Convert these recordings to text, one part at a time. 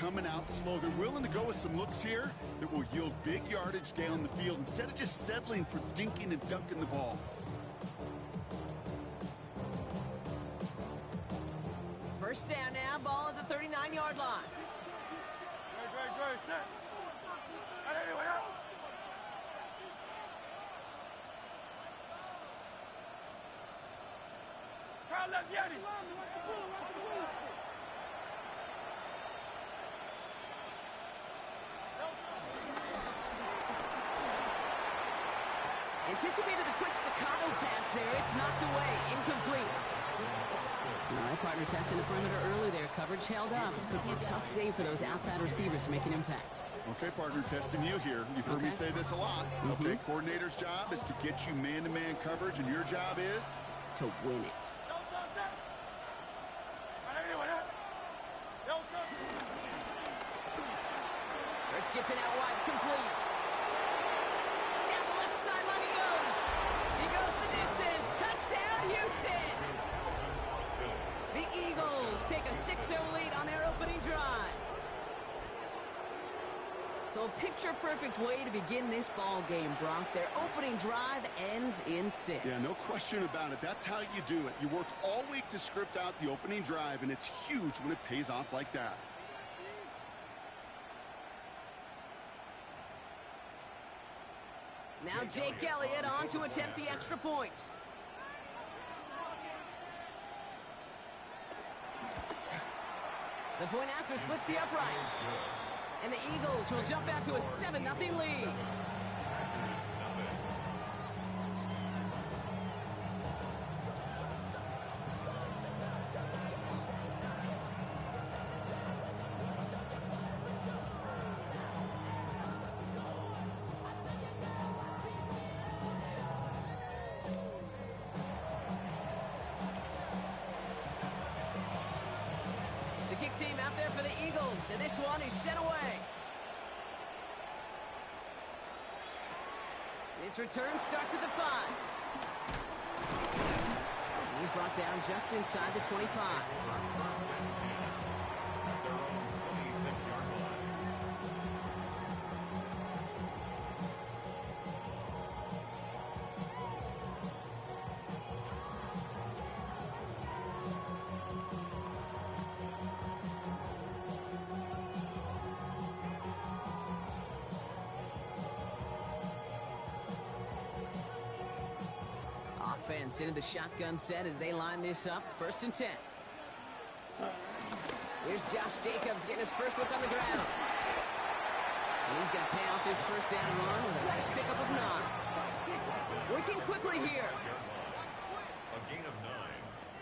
coming out slow. They're willing to go with some looks here that will yield big yardage down the field instead of just settling for dinking and dunking the ball. First down now, ball at the 39-yard line. Great, set. Anyone else? Crowd left, Yeti. Anticipated a quick staccato pass there. It's knocked away. Incomplete. All right, partner testing the perimeter early there. Coverage held up. It could be a tough day for those outside receivers to make an impact. Okay, partner, testing you here. You've heard me say this a lot. Okay, coordinator's job is to get you man-to-man coverage, and your job is? To win it. Hurts gets it out wide. Complete. Down the left sideline he goes. He goes the distance. Touchdown, Houston. The Eagles take a 6-0 lead on their opening drive. So a picture-perfect way to begin this ball game, Brock. Their opening drive ends in 6. Yeah, no question about it. That's how you do it. You work all week to script out the opening drive, and it's huge when it pays off like that. Now Jake Elliott on to attempt the extra point. The point after splits the uprights. And the Eagles will jump out to a 7-0 lead. The kick team out there for the Eagles, and this one is sent away. This return starts at the 5. And he's brought down just inside the 25. Offense into the shotgun set as they line this up. 1st and 10. Here's Josh Jacobs getting his first look on the ground. And he's going to pay off his first down run with a nice pickup of 9. Working quickly here. A gain of 9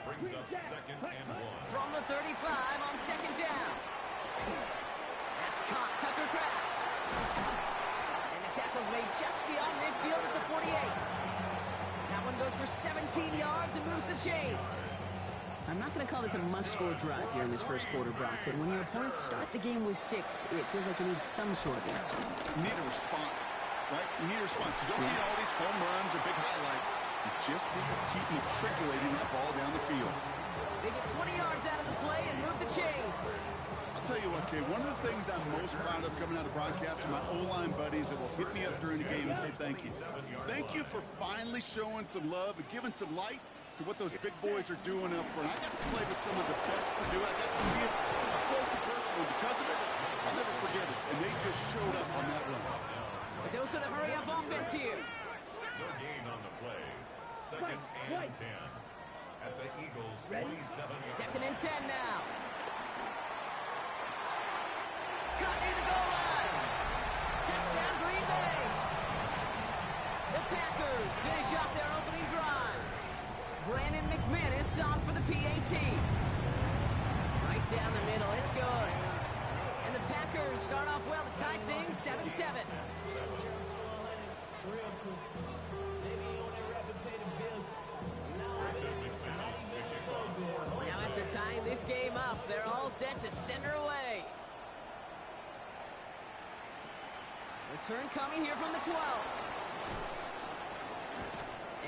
brings up 2nd and 1. From the 35 on 2nd down. That's caught Tucker Kraft. And the tackle's made just beyond midfield at the 48. That one goes for 17 yards and moves the chains. I'm not going to call this a must-score drive here in this first quarter, Brock, but when your opponents start the game with 6, it feels like you need some sort of answer. You need a response, right? You need a response. You don't need all these home runs or big highlights. You just need to keep matriculating that ball down the field. They get 20 yards out of the play and move the chains. I'll tell you what, Kay, one of the things I'm most proud of coming out of broadcast are my O-line buddies that will hit me up during the game and say thank you. Thank you for finally showing some love and giving some light to what those big boys are doing up front. I got to play with some of the best to do it. I got to see it up close and personal. Because of it, I'll never forget it. And they just showed up on that run. A dose of the hurry-up offense here. No gain on the play. 2nd and 10. At the Eagles' 27. 2nd and 10 now. Cut near the goal line. Touchdown, Green Bay. The Packers finish off their opening drive. Brandon McManus on for the PAT. Right down the middle, it's good. And the Packers start off well to tie things 7-7. Now after tying this game up, they're all set to send her away. Return coming here from the 12.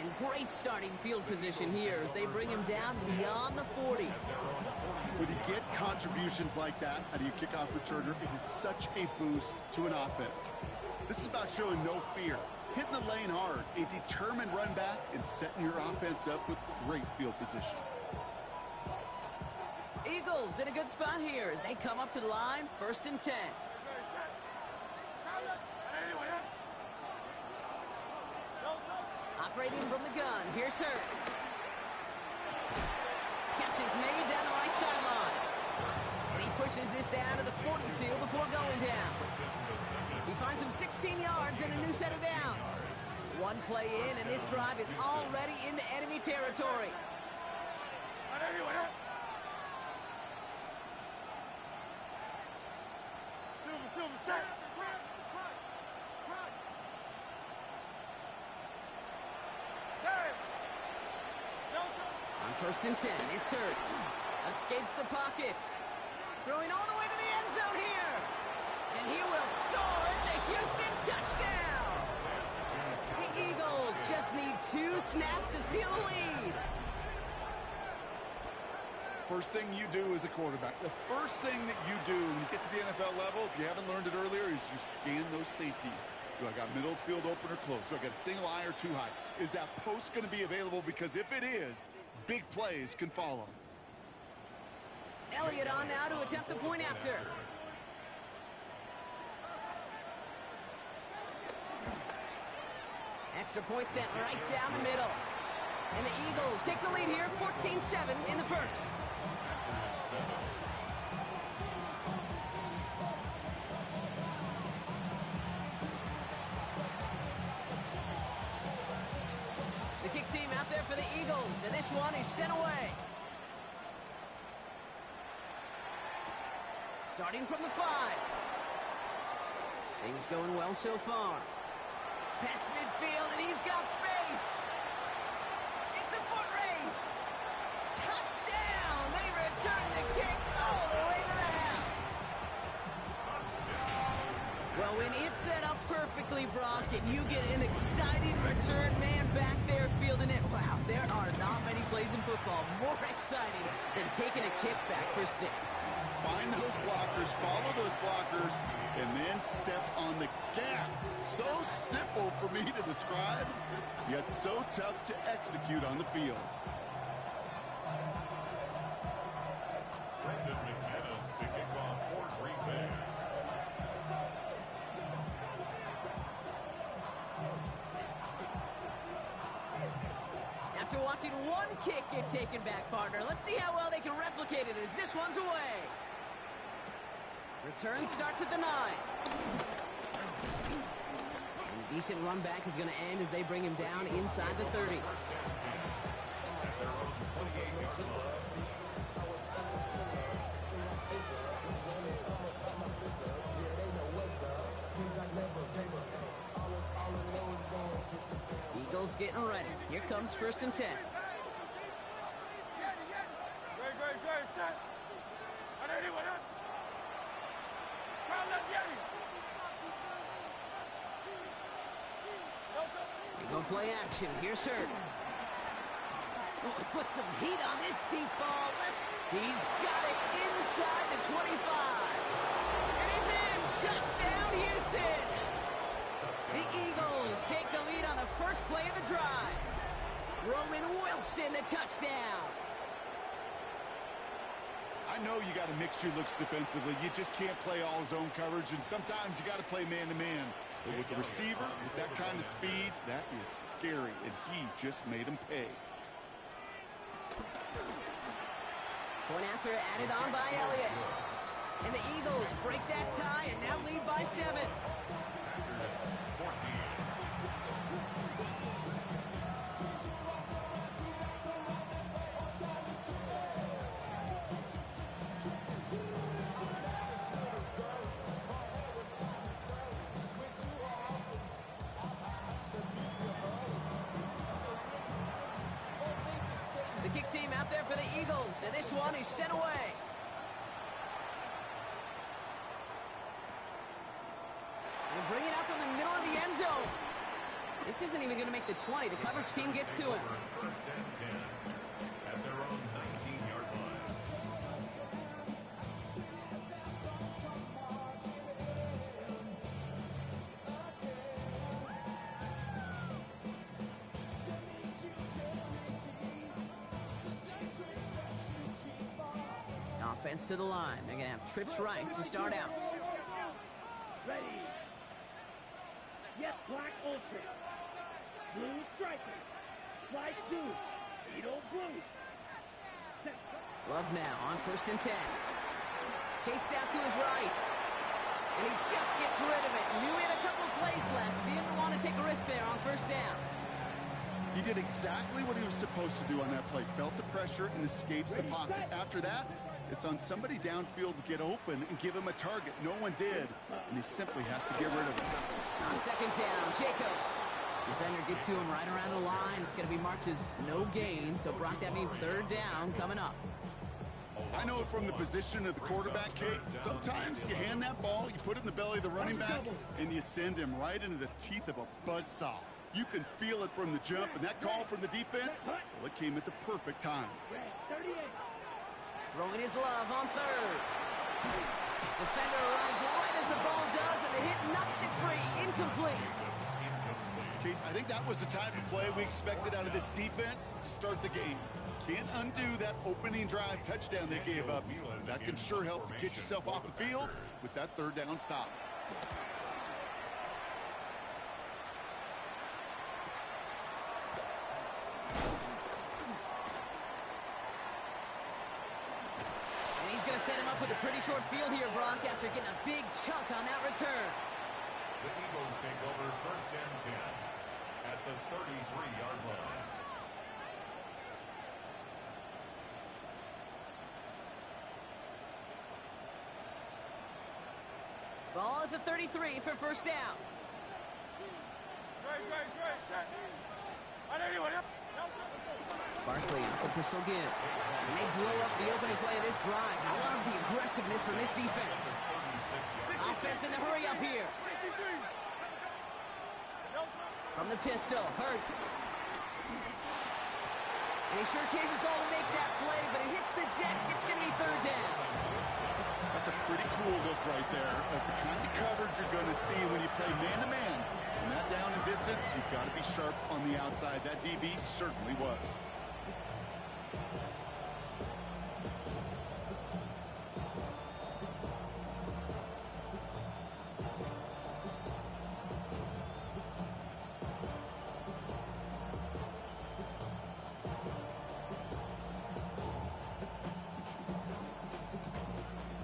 And great starting field position here as they bring him down beyond the 40. When you get contributions like that out of your kickoff returner, it is such a boost to an offense. This is about showing no fear, hitting the lane hard, a determined run back, and setting your offense up with great field position. Eagles in a good spot here as they come up to the line, 1st and 10. Operating from the gun, here's Hurts. Catch is made down the right sideline. And he pushes this down to the 42 before going down. He finds him 16 yards and a new set of downs. One play in, and this drive is already into enemy territory. On 1st and 10, it's Hurts. Escapes the pocket. Throwing all the way to the end zone here. And he will score. It's a Houston touchdown. The Eagles just need 2 snaps to steal the lead. First thing you do as a quarterback, the first thing that you do when you get to the NFL level, if you haven't learned it earlier, is you scan those safeties. Do I got middle field open or close? Do I got a single eye or too high? Is that post going to be available? Because if it is, big plays can follow. Elliott on now to attempt the point after. Extra point sent right down the middle. And the Eagles take the lead here, 14-7 in the first. The kick team out there for the Eagles, and this one is sent away. Starting from the 5. Things going well so far. Past midfield, and he's got space. It's a foot race. Touchdown! They return the kick all the way to the house. Well, when it's set up perfectly, Brock, and you get an exciting return man back there fielding it, wow, there are not many plays in football more exciting than taking a kick back for 6. Find those blockers, follow those blockers, and then step on the gas. So simple for me to describe, yet so tough to execute on the field. To kick off for Green Bay. After watching one kick get taken back, partner, let's see how well they can replicate it as this one's away. Return starts at the 9. And decent run back is going to end as they bring him down inside the 30. Eagles getting ready. Here comes 1st and 10. They go play action. Here's Hurts. Oh, put some heat on this deep ball. He's got it inside the 25. It is in. Touchdown, Houston. The Eagles take the lead on the first play of the drive. Roman Wilson, the touchdown. I know you got to mix your looks defensively. You just can't play all zone coverage, and sometimes you got to play man-to-man. But with the receiver, with that kind of speed, that is scary, and he just made him pay. Point after added on by Elliott. And the Eagles break that tie and now lead by 7. The kick team out there for the Eagles, and this one is sent away. And bring it up from the middle of the end zone. This isn't even going to make the 20. The coverage team gets to him. First and 10 at their own 19-yard line. Offense to the line. They're going to have trips right to start out. Ready. Yes, black ultra. Blue strikers. White blue. Beetle blue. Love now on 1st and 10. Chased out to his right. And he just gets rid of it. Knew he had a couple of plays left. Didn't want to take a risk there on 1st down. He did exactly what he was supposed to do on that play. Felt the pressure and escapes the pocket. After that, it's on somebody downfield to get open and give him a target. No one did, and he simply has to get rid of it. On 2nd down, Jacobs. Defender gets to him right around the line. It's going to be marked as no gain, so Brock, that means 3rd down coming up. I know from the position of the quarterback, Kate, sometimes you hand that ball, you put it in the belly of the running back, and you send him right into the teeth of a buzzsaw. You can feel it from the jump, and that call from the defense, well, it came at the perfect time. Throwing his love on 3rd. Defender arrives right as the ball does, and the hit knocks it free. Incomplete. Kate, I think that was the type of play we expected out of this defense to start the game. Can't undo that opening drive touchdown they gave up. That can sure help to get yourself off the field with that 3rd down stop. He's going to set him up with a pretty short field here, Brock, after getting a big chunk on that return. The Eagles take over 1st and 10 at the 33-yard line. Ball at the 33 for 1st down. Barkley off the pistol give. And they blow up the opening play of this drive. I love the aggressiveness from this defense. Offense in the hurry up here. From the pistol, Hurts. And he sure gave us all to make that play, but it hits the deck. It's going to be 3rd down. That's a pretty cool look right there of the kind of coverage you're going to see when you play man-to-man. From that down and distance, you've got to be sharp on the outside. That DB certainly was.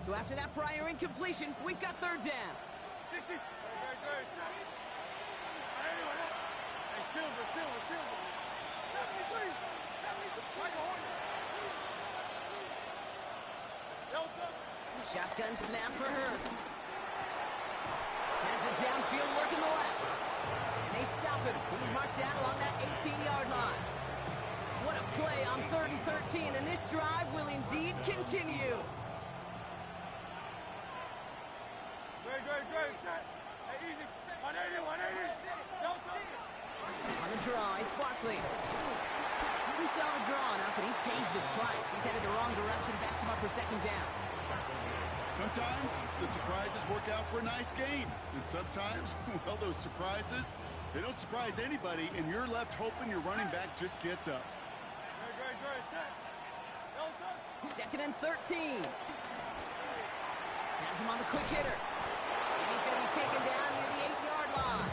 So after that prior incompletion, we've got 3rd down. Shotgun snap for Hurts. Has it downfield working the left. And they stop him. He's marked down along that 18-yard line. What a play on 3rd and 13, and this drive will indeed continue. On the draw, it's Barkley. Didn't sell the draw enough, and he pays the price. He's headed the wrong direction, backs him up for 2nd down. Sometimes the surprises work out for a nice game. And sometimes, well, those surprises, they don't surprise anybody, and you're left hoping your running back just gets up. 2nd and 13. Has him on the quick hitter. And he's going to be taken down near the 8-yard line.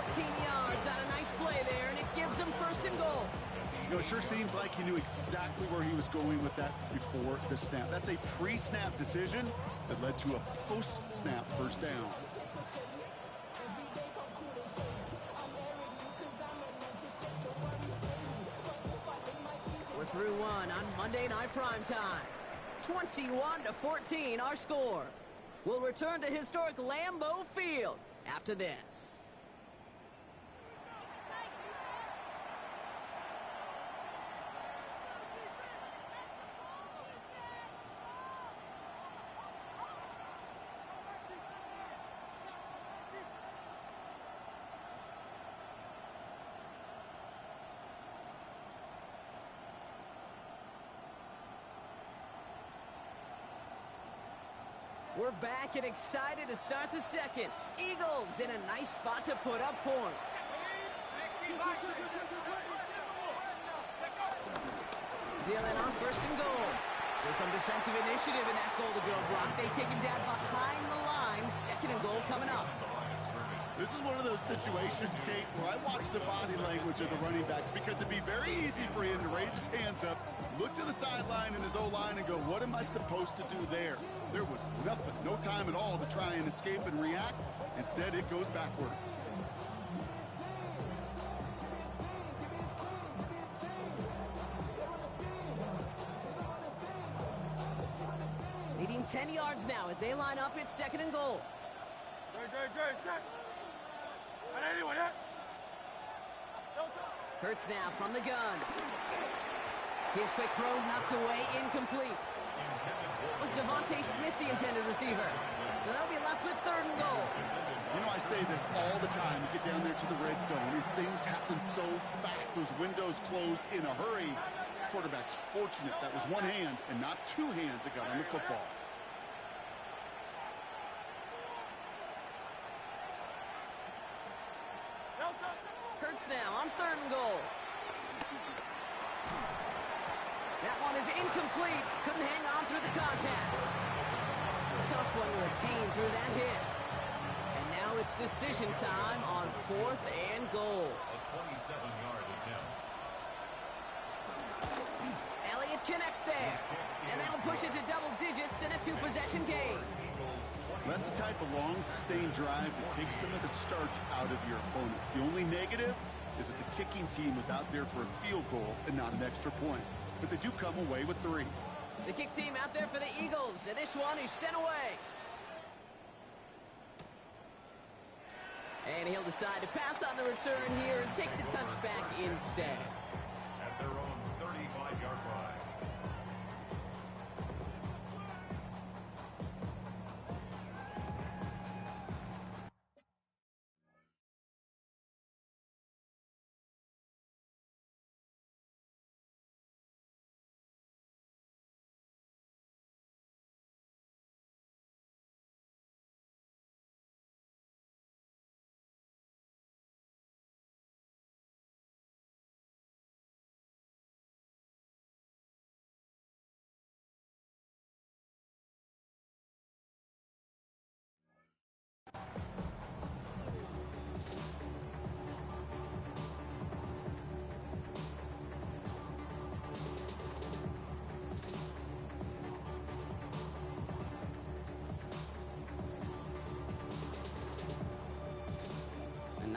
14 yards on a nice play there, and it gives him 1st and goal. You know, it sure seems like he knew exactly where he was going with that before the snap. That's a pre-snap decision that led to a post-snap 1st down. We're through one on Monday Night Primetime. 21-14 our score. We'll return to historic Lambeau Field after this. We're back and excited to start the second. Eagles in a nice spot to put up points. Dealing on first and goal. So some defensive initiative in that goal-to-go block. They take him down behind the line. Second and goal coming up. This is one of those situations, Kate, where I watch the body language of the running back because it'd be very easy for him to raise his hands up, look to the sideline in his O-line and go, what am I supposed to do there? There was nothing, no time at all to try and escape and react. Instead, it goes backwards. Leading 10 yards now as they line up. It's second and goal. Good, set. Hurts now from the gun. His quick throw knocked away, incomplete. It was Devontae Smith the intended receiver. So they'll be left with third and goal. You know, I say this all the time. You get down there to the red zone, and things happen so fast. Those windows close in a hurry. Quarterback's fortunate that was one hand and not two hands that got on the football. Hurts now on third and goal. That one is incomplete. Couldn't hang on through the contact. Tough one to attain through that hit. And now it's decision time on fourth and goal. A 27-yard attempt. Elliott connects there. And that'll push it to double digits in a two-possession game. That's the type of long, sustained drive that takes some of the starch out of your opponent. The only negative is that the kicking team was out there for a field goal and not an extra point. But they do come away with 3. The kick team out there for the Eagles, and this one is sent away. And he'll decide to pass on the return here and take the touchback instead. At their own 35-yard line.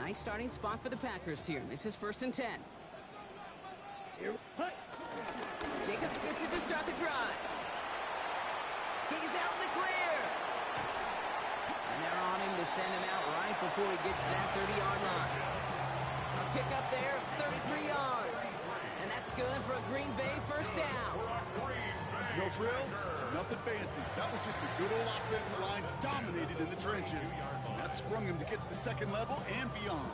Nice starting spot for the Packers here. This is first and 10. Jacobs gets it to start the drive. He's out in the clear. And they're on him to send him out right before he gets to that 30-yard line. A pickup there of 33 yards. And that's good for a Green Bay first down. No frills, nothing fancy. That was just a good old offensive line dominated in the trenches. That sprung him to get to the second level and beyond.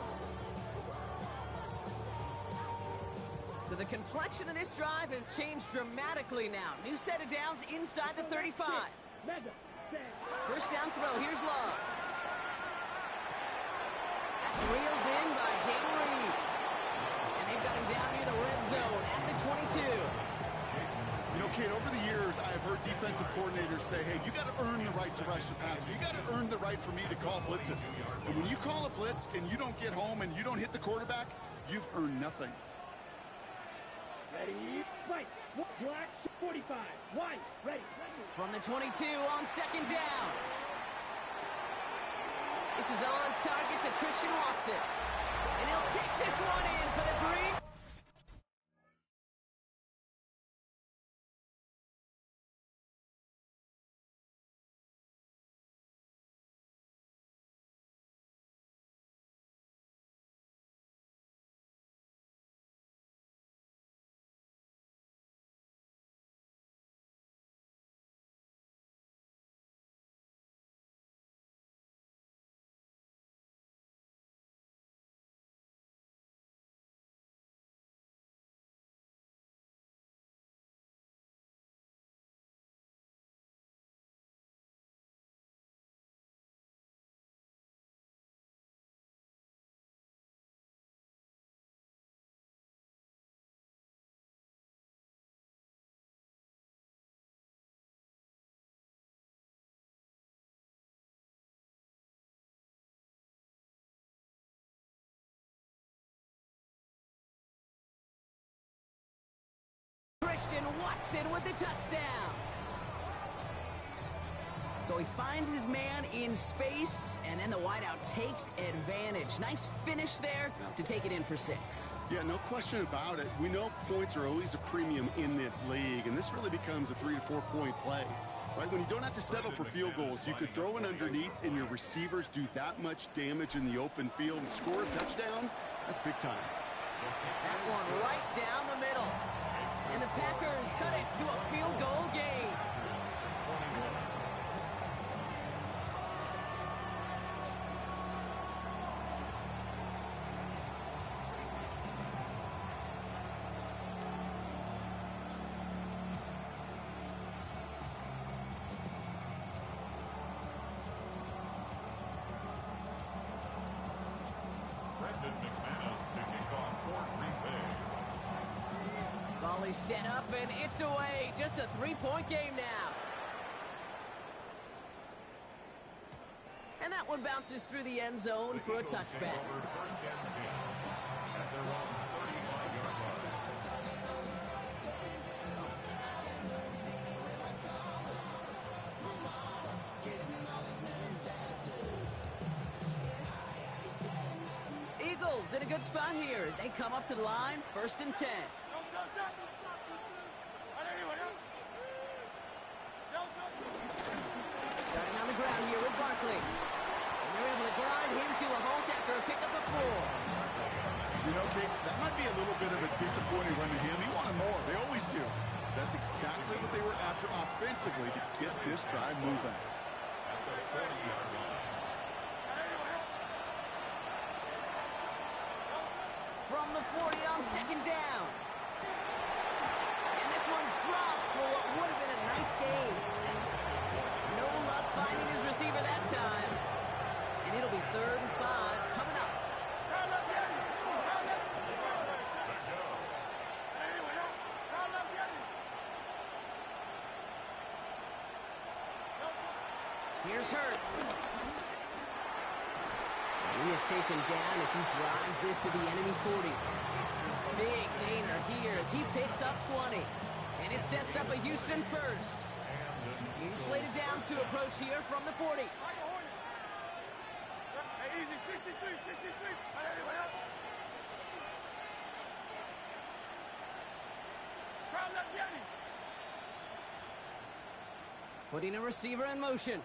So the complexion of this drive has changed dramatically now. New set of downs inside the 35. First down throw, here's Love. That's reeled in by Jaden Reed. And they've got him down near the red zone at the 22. You know, Kate, over the years, I've heard defensive coordinators say, hey, you got to earn the right to rush the passer. You got to earn the right for me to call blitzes. And when you call a blitz and you don't get home and you don't hit the quarterback, you've earned nothing. Ready, fight. Black 45. White, ready. From the 22 on second down. This is on target to Christian Watson. And he'll take this one in for the Green Christian Watson with the touchdown. So he finds his man in space, and then the wideout takes advantage. Nice finish there to take it in for 6. Yeah, no question about it. We know points are always a premium in this league, and this really becomes a 3 to 4 point play. Right, when you don't have to settle for field goals, you could throw it underneath and your receivers do that much damage in the open field and score a touchdown. That's big time. That one right down the middle. And the Packers cut it to a field goal game. Volley set up, and it's away. Just a 3-point game now. And that one bounces through the end zone for a touchback. Eagles in a good spot here as they come up to the line, 1st and 10. Starting on the ground here with Barkley. And they're able to grind him to a halt after a pickup of 4. You know, Kate, that might be a little bit of a disappointing run to him. He wanted more. They always do. That's exactly what they were after offensively to get this drive moving. From the 40 on 2nd down. And this one's dropped for what would have been a nice game. No luck finding his receiver that time. And it'll be 3rd and 5 coming up. Here's Hurts. He is taken down as he drives this to the enemy 40. Big gainer here as he picks up 20. And it sets up a Houston first. He's slated downs to approach here from the 40. Putting a receiver in motion.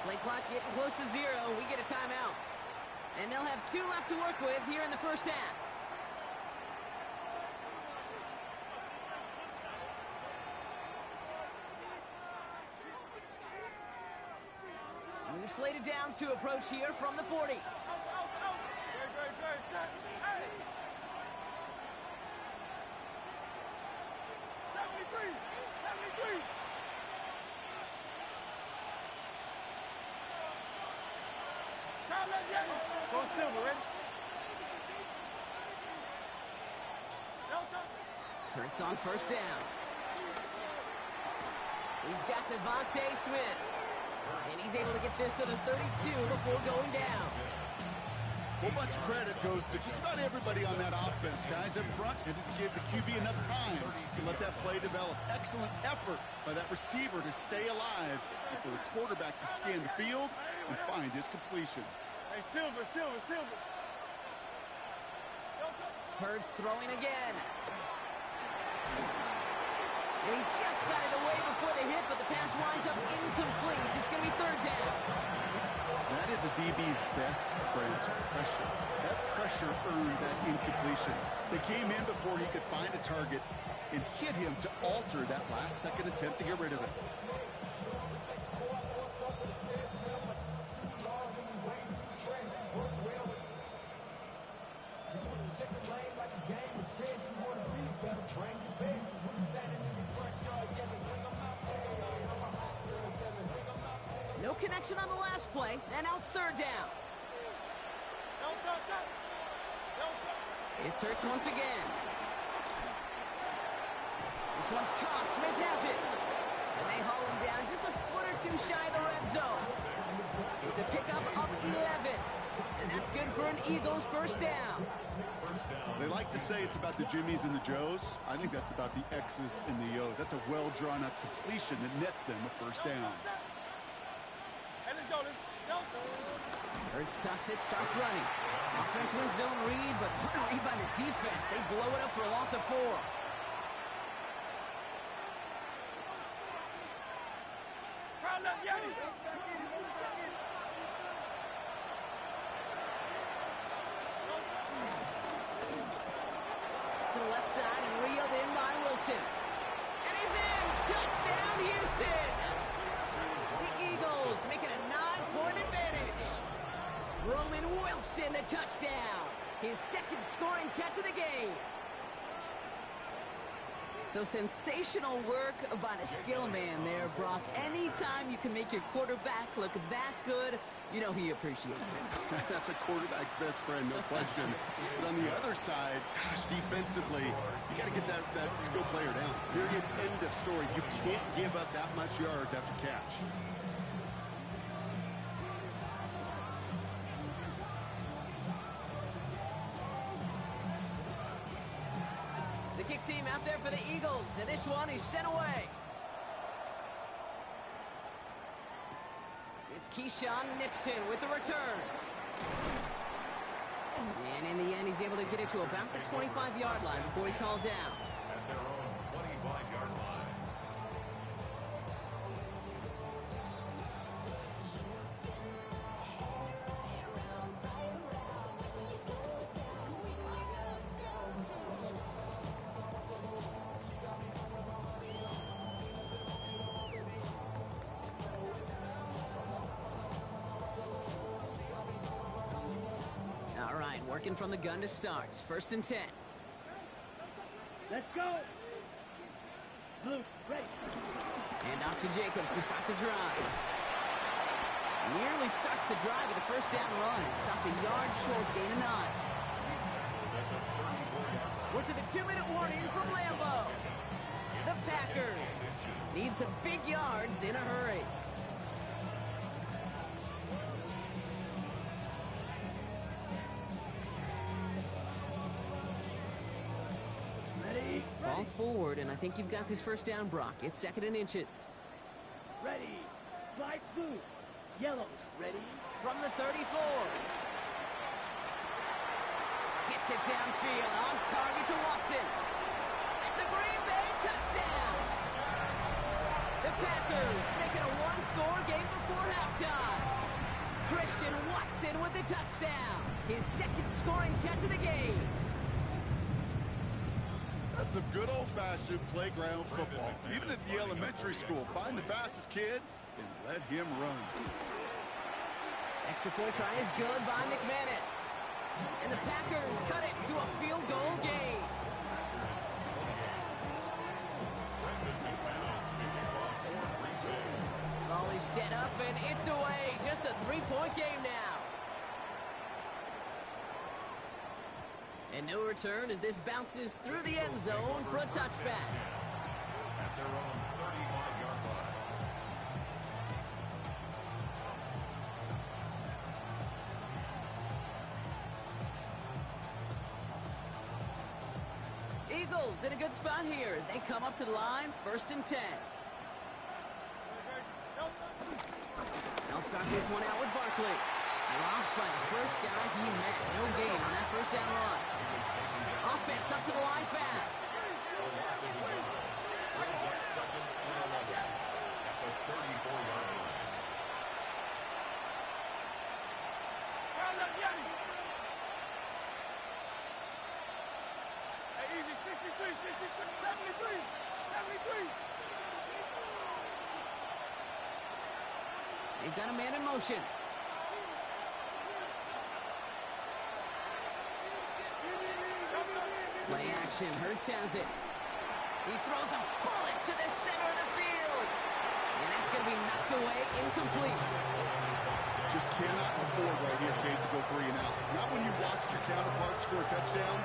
Play clock getting close to 0. We get a timeout. And they'll have 2 left to work with here in the first half. New slated downs to approach here from the 40. Go Silver, ready? Hurts on 1st down. He's got Devontae Smith. And he's able to get this to the 32 before going down. A whole bunch of credit goes to just about everybody on that offense. Guys up front and to give the QB enough time to let that play develop. Excellent effort by that receiver to stay alive and for the quarterback to scan the field and find his completion. Hey, Silver. Hurts throwing again. And he just got it away before the hit, but the pass winds up incomplete. It's going to be 3rd down. That is a DB's best friend, pressure. That pressure earned that incompletion. They came in before he could find a target and hit him to alter that last-second attempt to get rid of it. No connection on the last play, and now it's 3rd down. It's Hurts once again. This one's caught. Smith has it. And they haul him down just a foot or two shy of the red zone. It's a pickup of 11. And that's good for an Eagles first down. They like to say it's about the Jimmies and the Joes. I think that's about the X's and the O's. That's a well-drawn-up completion that nets them a first down. Hey, let's go. Hurts tucks it, starts running. Offense wins zone read, but what a read by the defense. They blow it up for a loss of 4. Crowd left, Yanni. To the left side and reeled in by Wilson. And he's in! Touchdown, Houston! The Eagles make it a 9-point advantage. Roman Wilson, the touchdown. His second scoring catch of the game. So sensational work by the skill man there, Brock. Anytime you can make your quarterback look that good, you know he appreciates it. That's a quarterback's best friend, no question. But on the other side, gosh, defensively, you got to get that skill player down. Period, end of story. You can't give up that much yards after catch. The kick team out there for the Eagles, and this one is sent away. It's Keyshawn Nixon with the return. And in the end, he's able to get it to about the 25-yard line before he's hauled down. At their own 25-yard line. All right, working from the gun to start. 1st and 10. Let's go. Luke, ready. And off to Jacobs to start the drive. Nearly starts the drive with a first down run. Stopped a yard short, gain of 9. We're to the 2-minute warning from Lambeau. The Packers need some big yards in a hurry. Ready. Fall forward, and I think you've got this first down, Brock. It's 2nd and inches. Ready. Slide blue. Yellow. Ready. From the 34. Gets it downfield, on target to Watson. It's a Green Bay touchdown. The Packers make it a one-score game before halftime. Christian Watson with the touchdown. His second scoring catch of the game. That's some good old-fashioned playground football. Even at the elementary school, find the fastest kid and let him run. Extra point try is good by McManus. And the Packers cut it to a field goal game. Ball is set up and it's away. Just a 3-point game now. And no return as this bounces through the end zone for a touchback. At their own 35-yard line. Eagles in a good spot here as they come up to the line, 1st and 10. They'll start this one out with Barkley. Dropped by the first guy he met. No gain on that first down run. Offense up to the line fast. Brings up 2nd and 11 at the 34-yard line. Crowd left, Yanni. Hey, easy. 63, 73. They've got a man in motion. Play action. Hurts has it. He throws a bullet to the center of the field. And that's going to be knocked away incomplete. Just cannot afford right here, Kate, to go 3 and out. Not when you watched your counterpart score a touchdown.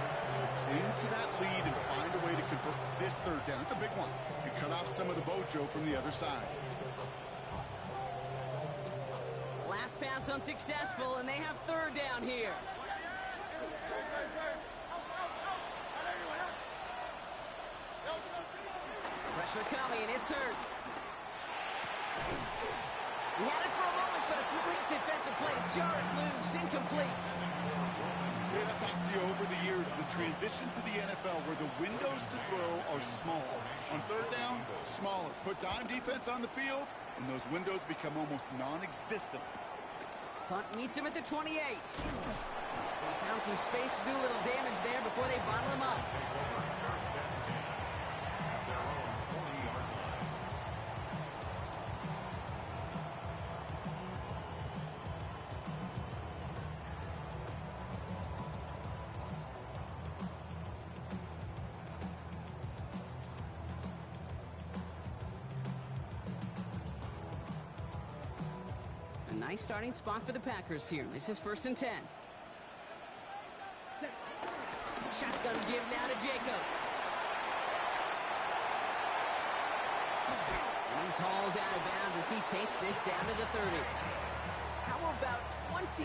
Cling to that lead and find a way to convert this 3rd down. It's a big one. And cut off some of the mojo from the other side. Last pass unsuccessful, and they have 3rd down here. Pressure coming, it's Hurts. He had it for a moment, but a great defensive play to jar it loose, incomplete. Okay, I've talked to you over the years of the transition to the NFL where the windows to throw are small. On 3rd down, smaller. Put dime defense on the field, and those windows become almost non-existent. Punt meets him at the 28. They found some space to do a little damage there before they bottle him up. Nice starting spot for the Packers here. This is 1st and 10. Shotgun give now to Jacobs. And he's hauled out of bounds as he takes this down to the 30. How about 29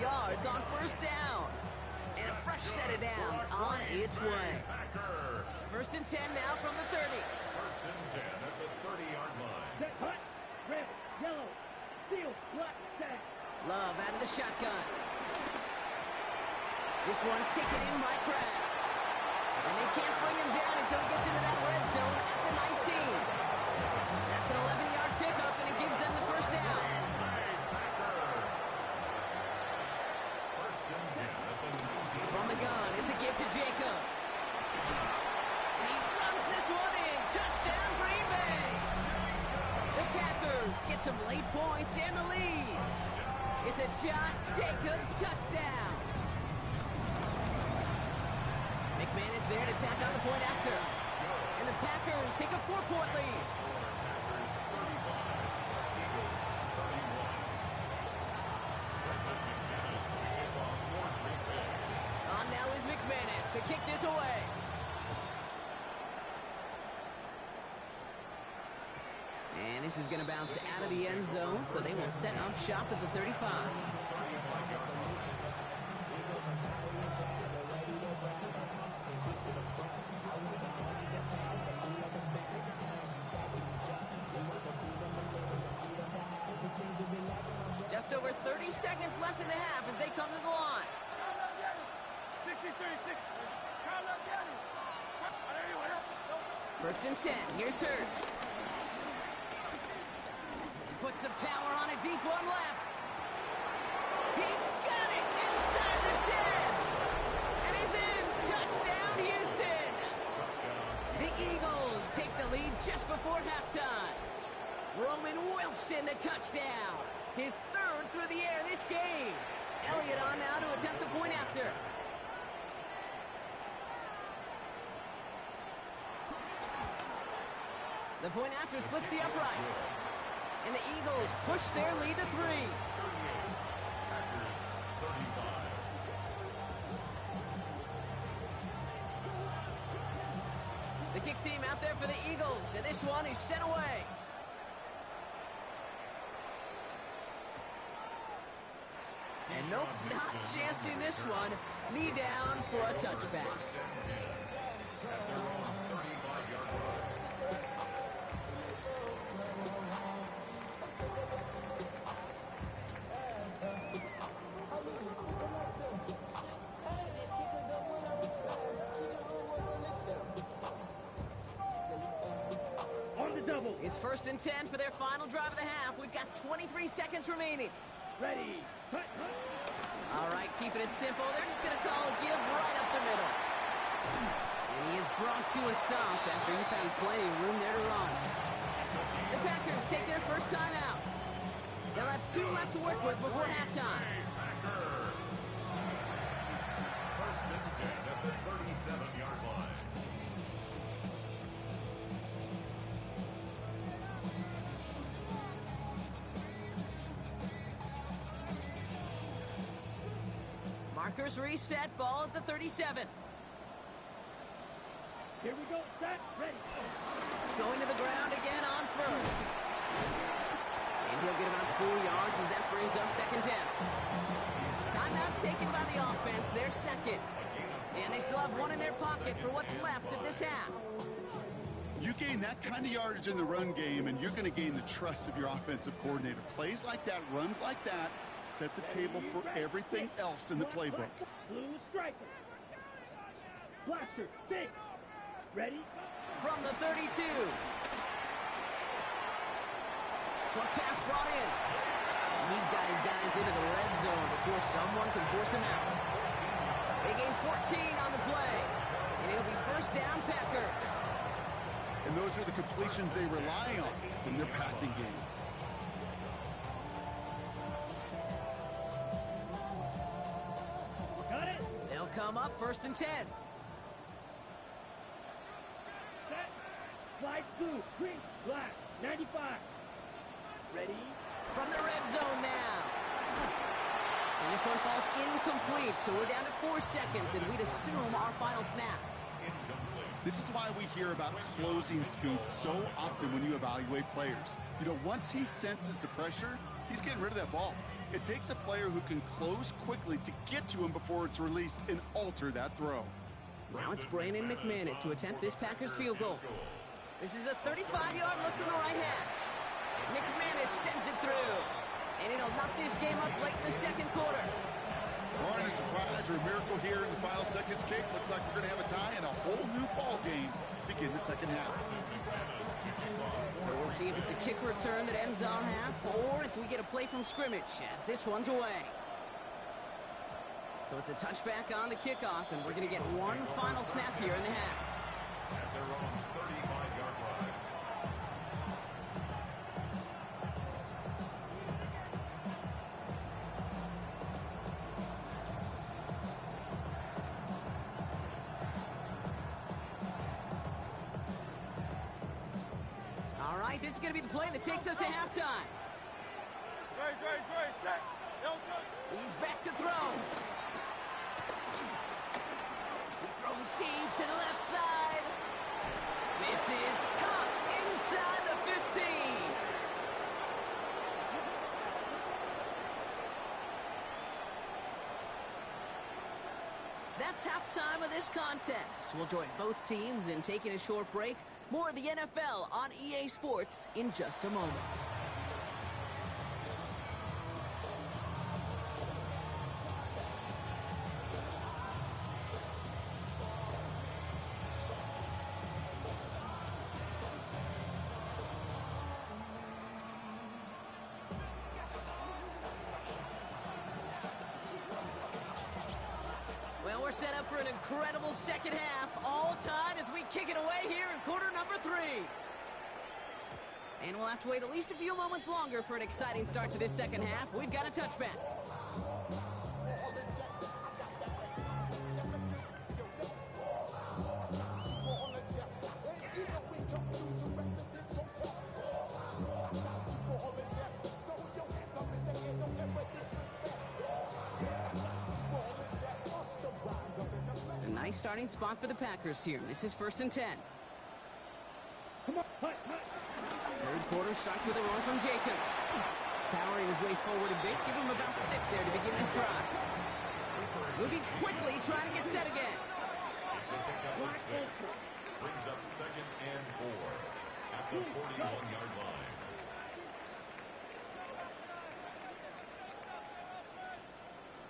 yards on 1st down? And a fresh set of downs on its way. 1st and 10 now from the 30. 1st and 10 at the 30-yard line. Set, hut, red, yellow, steel, black, set. Love out of the shotgun. This one taken in by Kraft. And they can't bring him down until he gets into that red zone at the 19. That's an 11-yard pickup, and it gives them the 1st down. 1st and 10 at the 19. From the gun, it's a give to Jacobs. And he runs this one in. Touchdown, Green Bay. The Packers get some late points and the lead. It's a Josh Jacobs touchdown. McManus there to tack on the point after. And the Packers take a 4-point lead. Packers 35, Eagles 31. McManus to kick off for Green Bay. On now is McManus to kick this away. And this is going to bounce out of the end zone, so they will set up shop at the 35. Just over 30 seconds left in the half as they come to the line. 63, 60. 1st and 10. Here's Hurts. Puts some power on a deep one left. He's got it inside the 10. And he's in. Touchdown, Houston. The Eagles take the lead just before halftime. Roman Wilson, the touchdown. His 3rd through the air this game. Elliott on now to attempt the point after. The point after splits the uprights. And the Eagles push their lead to 3. 38, Packers 35. The kick team out there for the Eagles, and this one is sent away. And nope, not chancing this one. Knee down for a touchback. At their own 35-yard line. It's 1st and 10 for their final drive of the half. We've got 23 seconds remaining. Ready, hut, hut. All right, keeping it simple. They're just going to call a give right up the middle. And he is brought to a stop after he found plenty of room there to run. The Packers take their first time out. They'll have 2 left to work with before halftime. 1st and 10 at the 37-yard line. Packers reset, ball at the 37. Here we go, set, ready. Going to the ground again on first. And he'll get about 4 yards as that brings up second down. Timeout taken by the offense, their second. And they still have one in their pocket for what's left of this half. You gain that kind of yardage in the run game, and you're going to gain the trust of your offensive coordinator. Plays like that, runs like that, set the table for everything else in the playbook. Blue striker. Blaster, 6. Ready? From the 32. Short pass brought in. These guys into the red zone before someone can force him out. They gain 14 on the play. And it'll be first down Packers. And those are the completions they rely on in their passing game. Got it. They'll come up first and 10. Set. Slide blue, green, black, 95. Ready? From the red zone now. And this one falls incomplete, so we're down to 4 seconds, and we'd assume our final snap. This is why we hear about closing speed so often when you evaluate players. You know, once he senses the pressure, he's getting rid of that ball. It takes a player who can close quickly to get to him before it's released and alter that throw. Now it's Brandon McManus to attempt this Packers field goal. This is a 35-yard look from the right hash. McManus sends it through. And it'll knock this game up late in the second quarter. Barring a surprise or a miracle here in the final seconds kick, looks like we're going to have a tie and a whole new ball game to begin the second half. So we'll see if it's a kick return that ends our half, or if we get a play from scrimmage as this one's away. So it's a touchback on the kickoff, and we're going to get one final snap here in the half. At their own 35-yard line. All right, this is going to be the play that takes us to halftime. Set. He's back to throw. He's throwing deep to the left side. This is caught inside the 15. That's halftime of this contest. We'll join both teams in taking a short break. More of the NFL on EA Sports in just a moment. Well, we're set up for an incredible second half, all tied as we kick it away here in quarter number 3. And we'll have to wait at least a few moments longer for an exciting start to this second half. We've got a touchback. Nice starting spot for the Packers here. This is first and 10. Come on, hut. Third quarter starts with a run from Jacobs. Powering his way forward a bit. Give him about 6 there to begin this drive. Moving quickly, trying to get set again. It's a pickup of 6. Brings up second and 4 at the 41-yard line.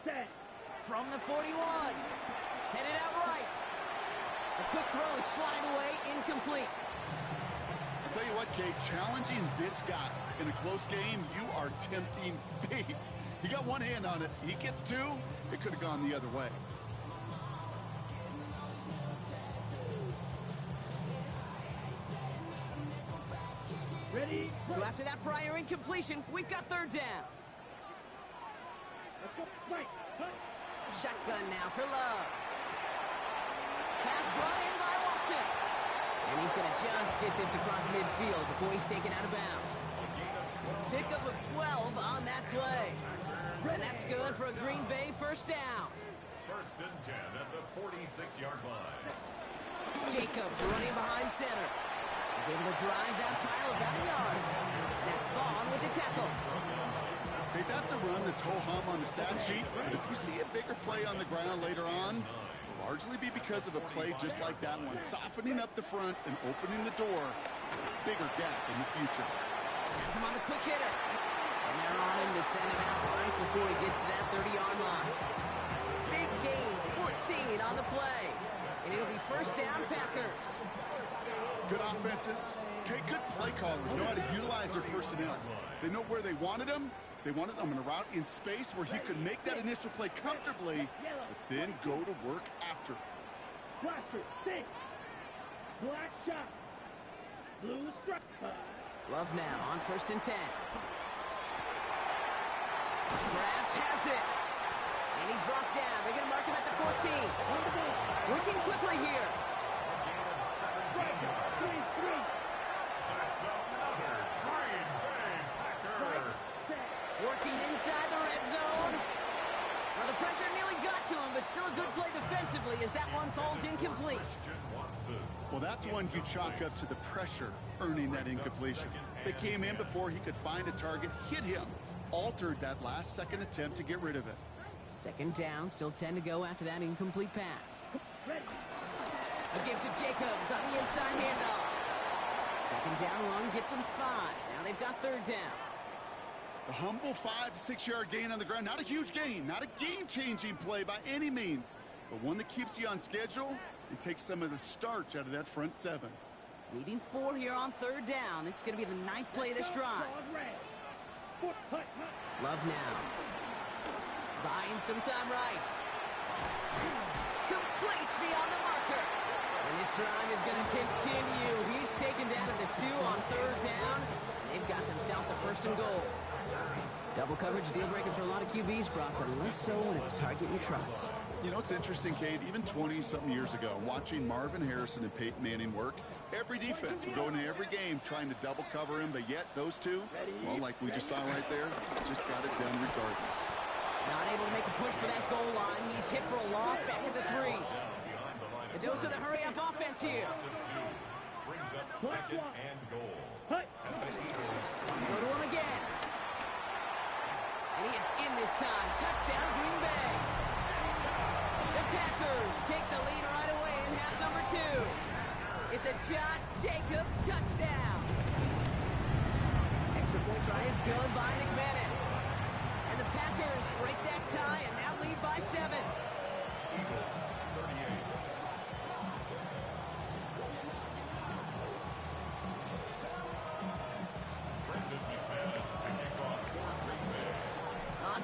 Set. From the 41. Headed out right. The quick throw is swatted away, incomplete. I'll tell you what, Kate, challenging this guy in a close game, you are tempting fate. He got one hand on it. He gets 2. It could have gone the other way. Ready? So after that prior incompletion, we've got third down. Let's go. Right. Hut. Shotgun now for Love. Pass brought in by Watson. And he's going to just get this across midfield before he's taken out of bounds. Pickup of 12 on that play. And that's good for a Green Bay first down. First and 10 at the 46-yard line. Jacobs running behind center. He's able to drive that pile about a yard. Zach Vaughn with the tackle. Hey, that's a run that's ho-hum on the stat sheet, but if you see a bigger play on the ground later on, it'll largely be because of a play just like that one, softening up the front and opening the door. Bigger gap in the future. Has him on the quick hitter. And they're on him to send him out right before he gets to that 30-yard line. Big gain, 14 on the play. And it'll be first down, Packers. Good offenses. Okay, good play callers know how to utilize their personnel. They know where they wanted them. They wanted him in a route in space where he could make that initial play comfortably, but then go to work after. Blaster, 6. Black shot. Blue strike. Love now on first and 10. Kraft has it. And he's brought down. They're going to mark him at the 14. Working quickly here. That's another Green Bay Packer. Working inside the red zone. Well, the pressure nearly got to him, but still a good play defensively as that one falls incomplete. Well, that's one you chalk up to the pressure earning that incompletion. They came in before he could find a target, hit him, altered that last-second attempt to get rid of it. Second down, still 10 to go after that incomplete pass. A give to Jacobs on the inside handoff. Second down run gets him 5. Now they've got third down. A humble 5 to 6 yard gain on the ground. Not a huge gain, not a game-changing play by any means, but one that keeps you on schedule and takes some of the starch out of that front 7. Needing 4 here on third down. This is going to be the 9th play of this drive. Love now. Buying some time right. Complete beyond the marker. And this drive is going to continue. He's taken down at the 2 on third down. They've got themselves a first and goal. Double coverage deal breaker for a lot of QBs, Brock, but less so when it's a target you trust. You know, it's interesting, Kate, even 20-something years ago, watching Marvin Harrison and Peyton Manning work, every defense would go into every game trying to double cover him, but yet those two, well, like we just saw right there, just got it done regardless. Not able to make a push for that goal line. He's hit for a loss back at the 3. The dose of the hurry-up offense here. Brings up second and goal. Go to him again. And he is in this time. Touchdown, Green Bay. The Packers take the lead right away in half number 2. It's a Josh Jacobs touchdown. Extra point try is good by McManus. And the Packers break that tie and now lead by 7. Eagles 38.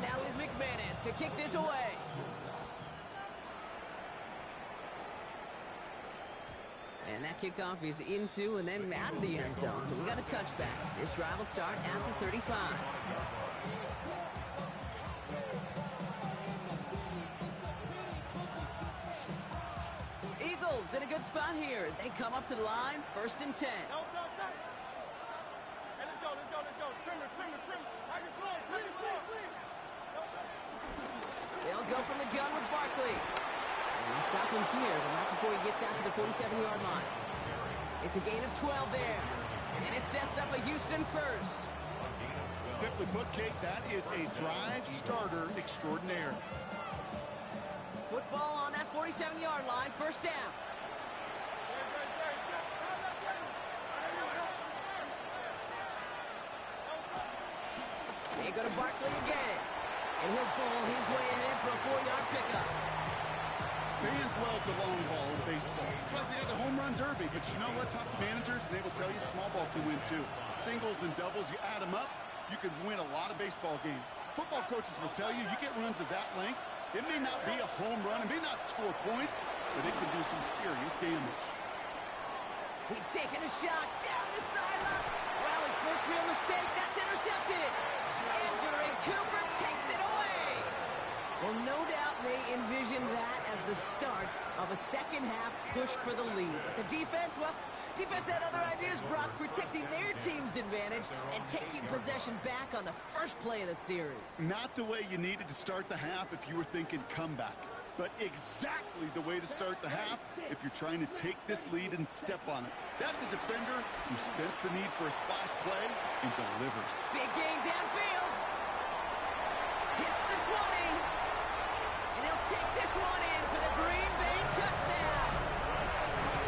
Now is McManus to kick this away. And that kickoff is into and then out of the end zone. So we got a touchback. This drive will start at the 35. Eagles in a good spot here as they come up to the line. First and 10. Hey, let's go. Trimmer. Packers slow, please. They'll go from the gun with Barkley. And they'll stop him here, but not before he gets out to the 47-yard line. It's a gain of 12 there. And it sets up a Houston first. Simply put, Kate, that is a drive starter extraordinaire. Football on that 47-yard line, first down. They go to Barkley again. And he'll ball his way ahead for a 4-yard pickup. Fans love the long ball in baseball. It's like they had the home run derby, but you know what? Talk to managers, and they will tell you small ball can win too. Singles and doubles, you add them up, you can win a lot of baseball games. Football coaches will tell you, you get runs of that length, it may not be a home run, it may not score points, but it can do some serious damage. He's taking a shot down the sideline. Well, his first real mistake, that's intercepted. And Jerry Cooper takes it away. Well, no doubt they envisioned that as the start of a second-half push for the lead. But the defense, well, defense had other ideas, Brock, protecting their team's advantage and taking possession back on the first play of the series. Not the way you needed to start the half if you were thinking comeback. but exactly the way to start the half if you're trying to take this lead and step on it. That's a defender who sensed the need for a splash play and delivers. Big gain downfield. Hits the 20. And he'll take this one in for the Green Bay touchdown.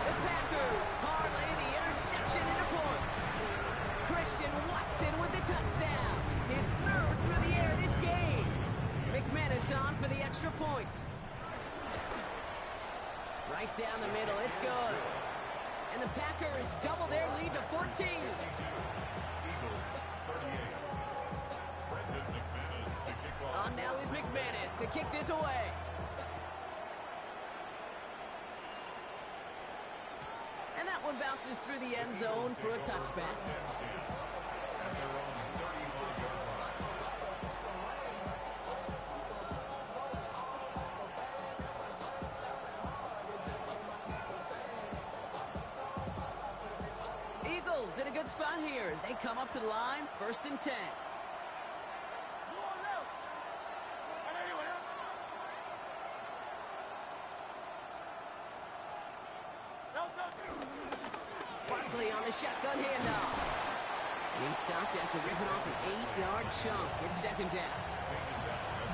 The Packers parlay the interception into points. Christian Watson with the touchdown. His third through the air this game. McManus on for the extra point. Right down the middle, it's good. And the Packers double their lead to 14. Eagles 38. Brendan McManus to kick off. On now is McManus to kick this away. And that one bounces through the end zone for a touchback. At their own 31-yard line. Eagles in a good spot here as they come up to the line, 1st and 10. Barkley on the shotgun handoff. And he stopped after ripping off an 8-yard chunk. It's 2nd down.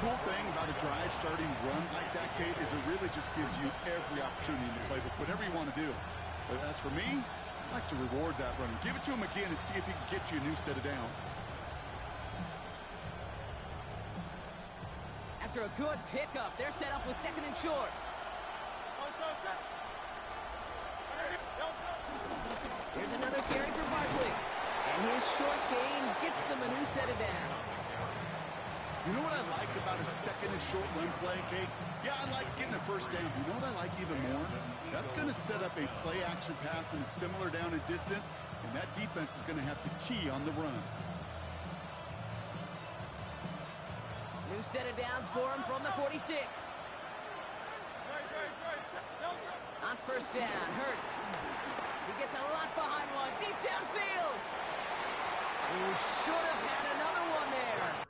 Cool thing about a drive starting run like that, Kate, is it really just gives you every opportunity in the playbook, whatever you want to do. But as for me, I like to reward that runner. Give it to him again and see if he can get you a new set of downs. After a good pickup, they're set up with 2nd and short. There's another carry for Barkley. And his short gain gets them a new set of downs. You know what I like about a 2nd and short run play, Kate? Yeah, I like getting a 1st down. You know what I like even more? That's going to set up a play-action pass in a similar down and distance, and that defense is going to have to key on the run. New set of downs for him from the 46. On 1st down, Hurts. He gets a lot behind one, deep downfield. He should have had another one there.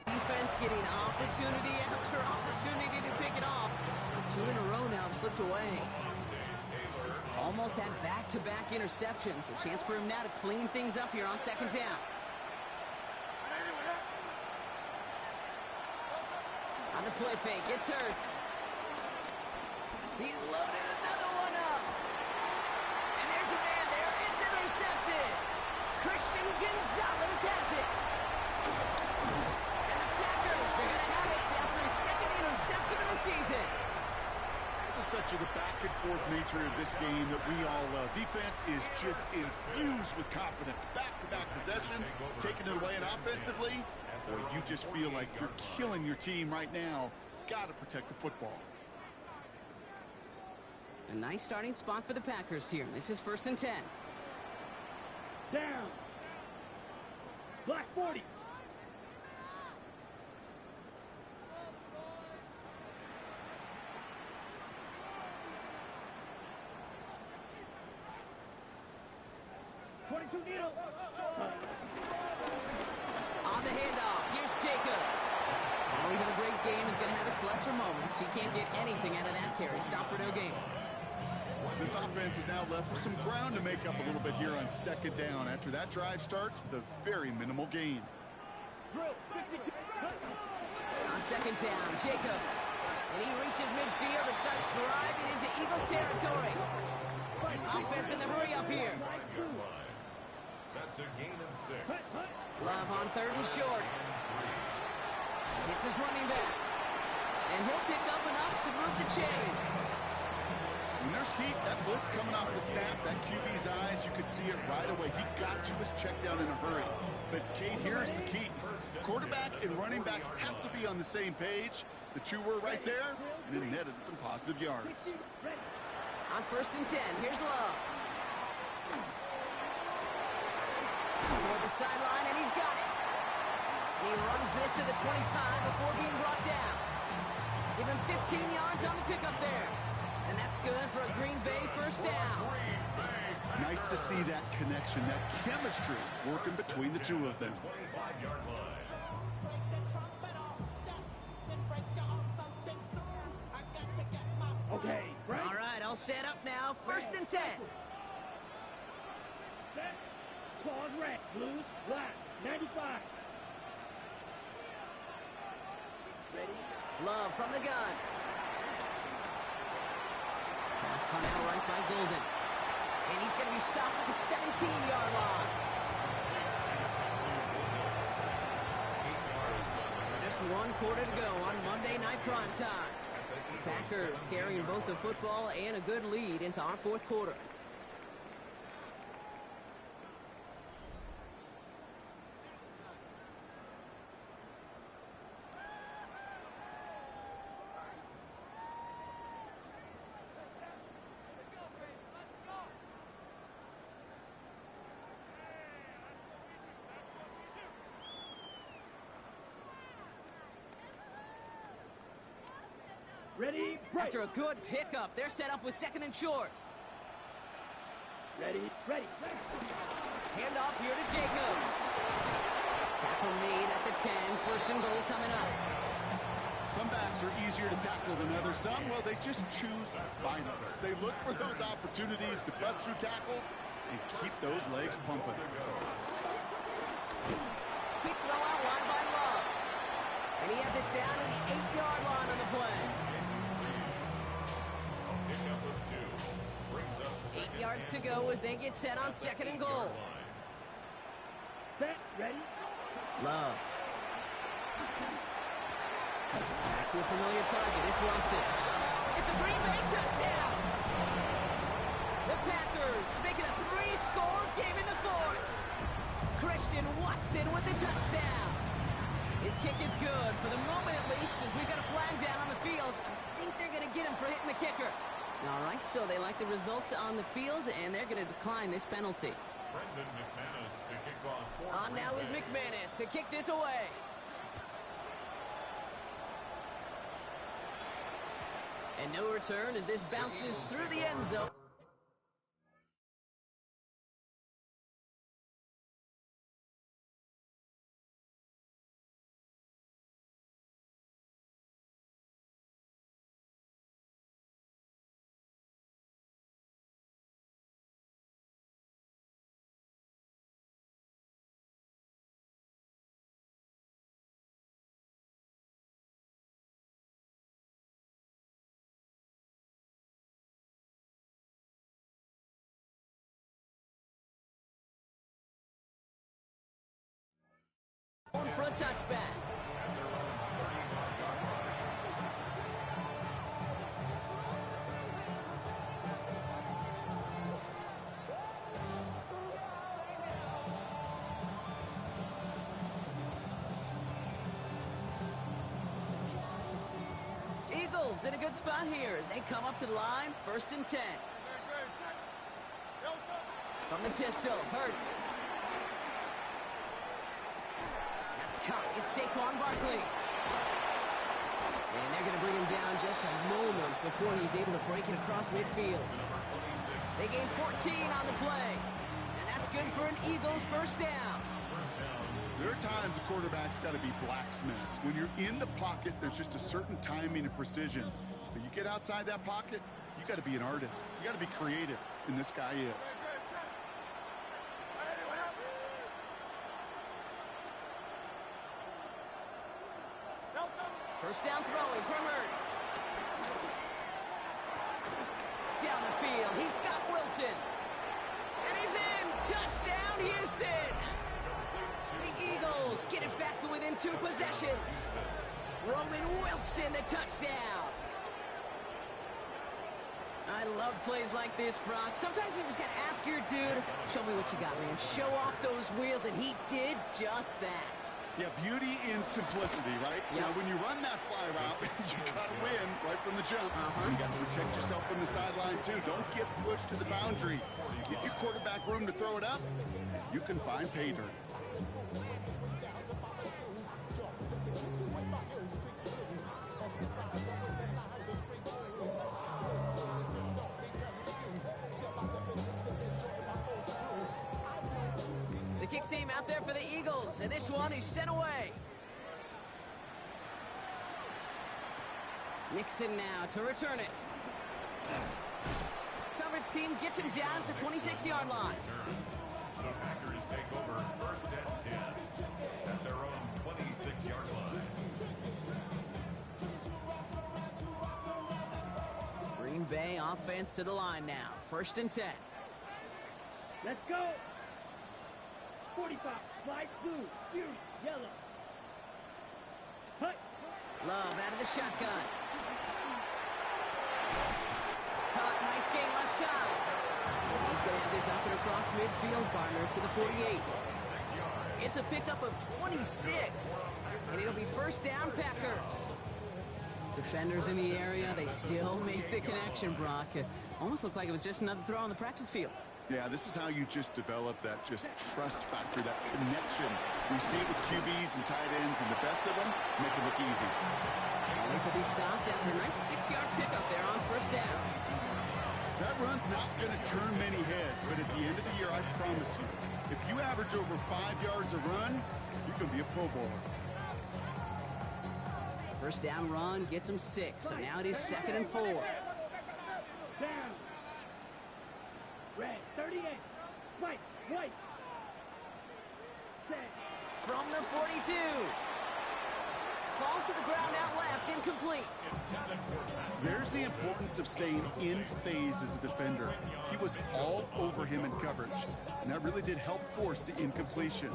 Defense getting opportunity after opportunity to pick it off. 2 in a row now have slipped away. Almost had back-to-back interceptions. A chance for him now to clean things up here on 2nd down. On the play fake, it's Hurts. He's loaded another one up. And there's a man there. It's intercepted. Christian Gonzalez has it. They're going to have it after his 2nd interception of the season. This is such the back-and-forth nature of this game that we all love. Defense is just infused with confidence. Back-to-back possessions, taking it away, and offensively, boy, you just feel like you're killing your team right now. Got to protect the football. A nice starting spot for the Packers here. This is 1st and 10. Down. Black 40. On the handoff, here's Jacobs. Well, even a great game is going to have its lesser moments. He can't get anything out of that carry. Stop for no gain. This offense is now left with some ground to make up a little bit here on 2nd down after that drive starts with a very minimal gain. On 2nd down, Jacobs. And he reaches midfield and starts driving into Eagles territory. Offense in the hurry up here. That's a gain of 6. Love on 3rd and short. Hits his running back. And he'll pick up enough to move the chains. When there's heat, that blitz coming off the snap, that QB's eyes, you could see it right away. He got to his check down in a hurry. But, Kate, here's the key. Quarterback and running back have to be on the same page. The two were right there, and it netted some positive yards. On 1st and 10, here's Love. Toward the sideline, and he's got it. And he runs this to the 25 before being brought down. Give him 15 yards on the pickup there. And that's good for a Green Bay 1st down. Nice to see that connection, that chemistry working between the two of them. 25-yard line. Okay, right. All right, I'll set up now. 1st and 10. Set. Claws red. Blue. Black. 95. Ready. Love from the gun. Pass caught out right by Golden. And he's going to be stopped at the 17-yard line. So just 1 quarter to go on Monday Night Prime Time. Packers carrying both the football and a good lead into our 4th quarter. Ready. Break. After a good pickup, they're set up with 2nd and short. Ready. Ready. Handoff here to Jacobs. Tackle made at the 10. 1st and goal coming up. Some backs are easier to tackle than others. Some, well, they just choose violence. They look for those opportunities to bust through tackles and keep those legs pumping. Quick throw out wide by Love. And he has it down to the 8-yard line on the play. Pickup of 2. Brings up 8 yards to go as they get set on 2nd and goal. Set. Ready. Love. Back to a familiar target. It's Watson. It's a Green Bay touchdown. The Packers making a 3-score game in the 4th. Christian Watson with the touchdown. His kick is good for the moment at least, as we've got a flag down on the field. I think they're going to get him for hitting the kicker. All right, so they like the results on the field, and they're going to decline this penalty. Brendan McManus to kick off. On now is McManus to kick this away. And no return as this bounces through the end zone. For a touchback. Eagles in a good spot here as they come up to the line. 1st and 10. From the pistol, Hurts. Caught. It's Saquon Barkley. And they're going to bring him down just a moment before he's able to break it across midfield. They gain 14 on the play. And that's good for an Eagles 1st down. There are times a quarterback's got to be blacksmiths. When you're in the pocket, there's just a certain timing and precision. But you get outside that pocket, you got to be an artist. You got to be creative, and this guy is. 1st down throwing from Hurts. down the field. He's got Wilson. And he's in. Touchdown, Houston. The Eagles get it back to within 2 possessions. Roman Wilson, the touchdown. I love plays like this, Brock. Sometimes you just got to ask your dude, show me what you got, man. Show off those wheels, and he did just that. Yeah, beauty in simplicity, right? Yep. Now, when you run that fly route, you got to win right from the jump. You got to protect yourself from the sideline, too. Don't get pushed to the boundary. Give your quarterback room to throw it up, and you can find pay dirt. Kick team out there for the Eagles, and this one is sent away. Nixon now to return it. Coverage team gets him down at the 26-yard line. The Packers take over 1st and 10 at their own 26-yard line. Green Bay offense to the line now. 1st and 10. Let's go. 45, slide blue, huge, yellow. Hut. Love out of the shotgun. Caught, nice gain left side. And he's going to have this up and across midfield, partner, to the 48. It's a pickup of 26. And it'll be 1st down, Packers. Defenders in the area, they still make the connection, Brock. It almost looked like it was just another throw on the practice field. Yeah, this is how you just develop that just trust factor, that connection. We see it with QBs and tight ends, and the best of them make it look easy. And this will be stopped after a nice 6-yard pickup there on 1st down. That run's not going to turn many heads, but at the end of the year, I promise you, if you average over 5 yards a run, you're going to be a Pro Bowler. 1st down run gets him 6, so now it is 2nd and 4. Down. Red, 38. White, white. Set. From the 42. Falls to the ground out left, incomplete. There's the importance of staying in phase as a defender. He was all over him in coverage, and that really did help force the incompletion.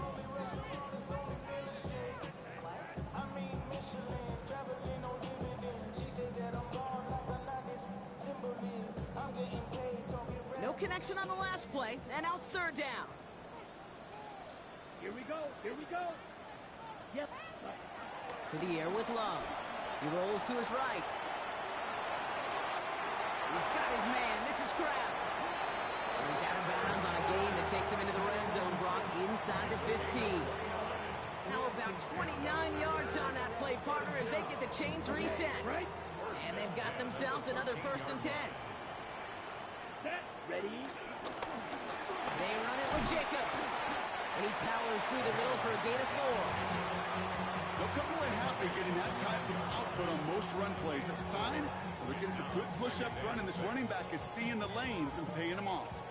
No connection on the last play, and now it's 3rd down. Here we go, here we go. Yep. To the air with Love. He rolls to his right. He's got his man. This is Kraft. And he's out of bounds on a gain that takes him into the red zone, Brock, inside the 15. Now about 29 yards on that play, partner, as they get the chains reset. Right. And they've got themselves another 1st and 10. That's ready. They run it with Jacobs. And he powers through the middle for a gain of 4. They'll come away happy getting that type of output on most run plays. It's a sign that they're getting some good push up front, and this running back is seeing the lanes and paying them off.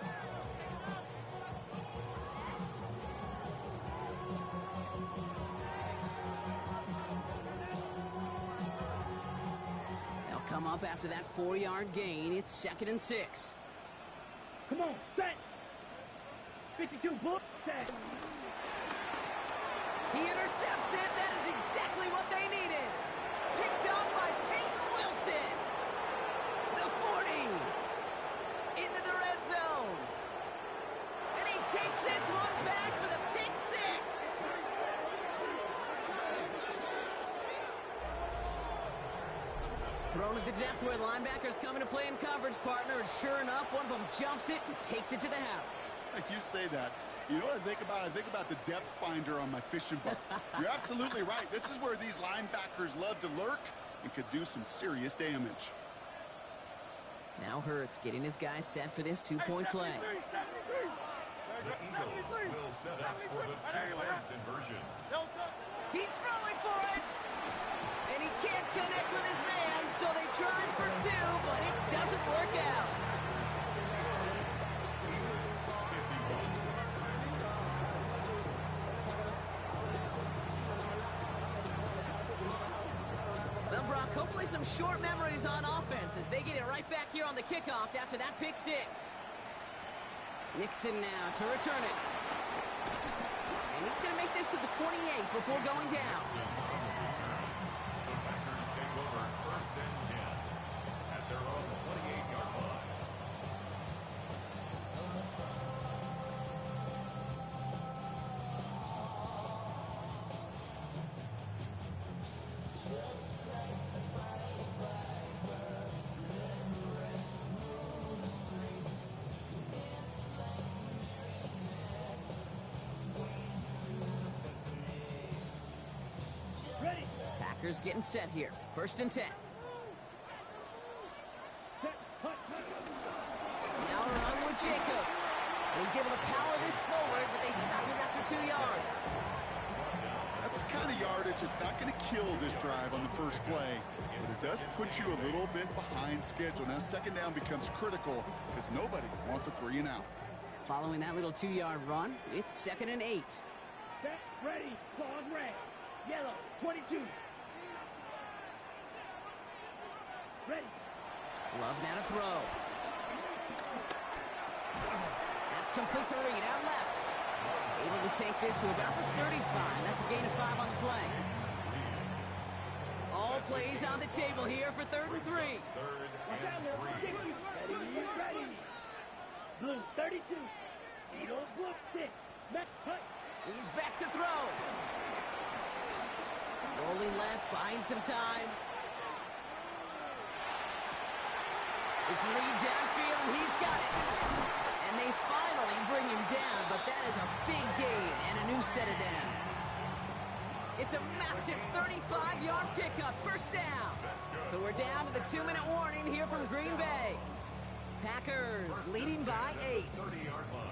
They'll come up after that 4-yard gain. It's 2nd and 6. Come on, set. 52, book, set. He intercepts it. That is exactly what they needed. Picked up by Peyton Wilson. The 40. Into the red zone. And he takes this one back for the pick 6. Thrown at the depth where linebackers coming to play in coverage, partner. And sure enough, one of them jumps it and takes it to the house. You say that. You know what I think about? I think about the depth finder on my fishing boat. You're absolutely right. This is where these linebackers love to lurk and could do some serious damage. Now Hurts getting his guys set for this 2-point play. The Eagles will set up for the 2-point conversion. He's throwing for it! And he can't connect with his man, so they tried for 2, but it doesn't work out. Well, Brock, hopefully some short memories on offense as they get it right back here on the kickoff after that pick six. Nixon now to return it. And he's going to make this to the 28 before going down. The Packers take over 1st and 10 at their own 28-yard line. Ready. Packers getting set here. 1st and 10. Set. Hut. Now a run with Jacobs. And he's able to power this forward, but they stop him after 2 yards. That's the kind of yardage that's not going to kill this drive on the first play, but it does put you a little bit behind schedule. Now, 2nd down becomes critical because nobody wants a 3 and out. Following that little 2-yard run, it's 2nd and 8. Set. Ready. Claws red. Yellow. 22. Ready. Love now to throw. That's complete to Reed out left. Able to take this to about the 35. That's a gain of 5 on the play. All plays on the table here for 3rd and 3. Watch out, little Dickie. Ready. Blue 32. Eagle blue 6. Met hut. He's back to throw. Rolling left, buying some time. It's Reed downfield, and he's got it. And they finally bring him down, but that is a big gain and a new set of downs. It's a massive 35-yard pickup, 1st down. So we're down to the 2-minute warning here from Green Bay. Packers leading by 8. 30-yard line.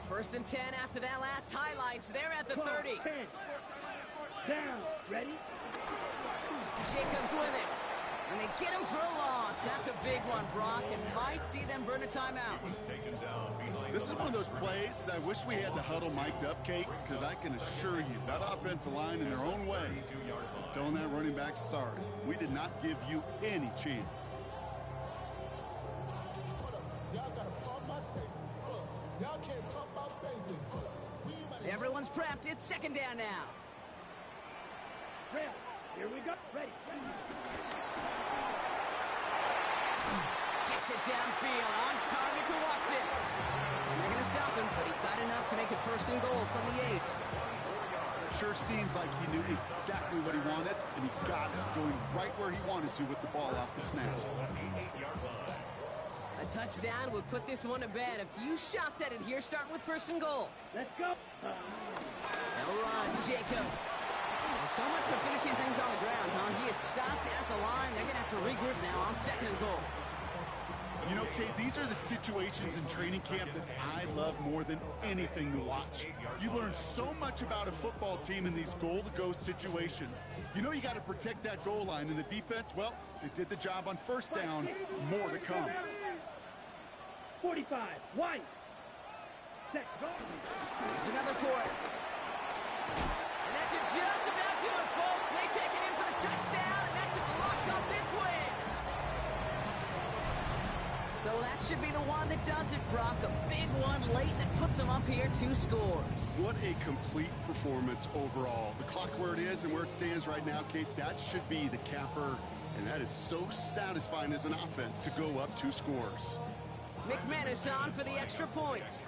First and 10 after that last highlights. They're at the 30. 10. Down. Ready. Jacobs with it. And they get him for a loss. That's a big one, Brock, and might see them burn a timeout. Taken down behind This is one of those plays that I wish we had the huddle mic'd up, Kate, because I can assure you that offensive line in their own way is telling that running back, sorry, we did not give you any chance. Everyone's prepped. It's 2nd down now. Rail. Here we go. Ready. Gets it downfield on target to Watson. And they're going to stop him, but he got enough to make it 1st and goal from the 8. Sure seems like he knew exactly what he wanted, and he got it, going right where he wanted to with the ball off the snap. A touchdown would put this one to bed. A few shots at it here, starting with 1st and goal. Let's go. They'll run, Jacobs. Well, so much for finishing things on the ground, huh? He is stopped at the line. They're going to have to regroup now on 2nd and goal. You know, Kate, these are the situations in training camp that I love more than anything to watch. You learn so much about a football team in these goal-to-go situations. You know you got to protect that goal line, and the defense, well, they did the job on 1st down. More to come. 45. One. Set. Go. Here's another for it. And that should just about do it, folks. They take it in for the touchdown, and that should lock up this win. So that should be the one that does it, Brock. A big one late that puts them up here 2 scores. What a complete performance overall. The clock where it is and where it stands right now, Kate, that should be the capper. And that is so satisfying as an offense to go up 2 scores. McManus on for the extra point.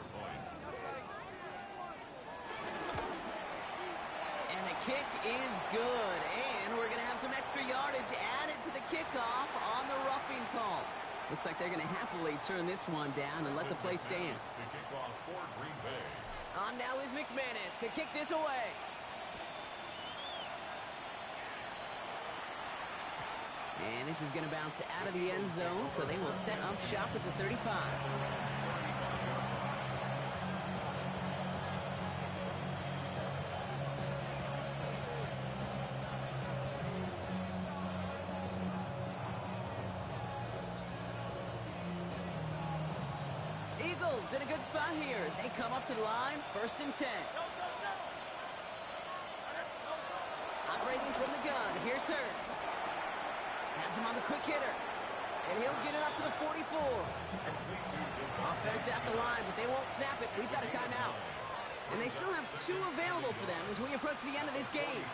And the kick is good. And we're going to have some extra yardage added to the kickoff on the roughing call. Looks like they're going to happily turn this one down and let the play stand. To kick off for Green Bay. On now is McManus to kick this away. And this is going to bounce out of the end zone, so they will set up shop at the 35. Eagles in a good spot here as they come up to the line, 1st and 10. Operating from the gun, here's Hurts. Has him on the quick hitter. And he'll get it up to the 44. Offense at the line, but they won't snap it. We've got a timeout. And they still have 2 available for them as we approach the end of this game.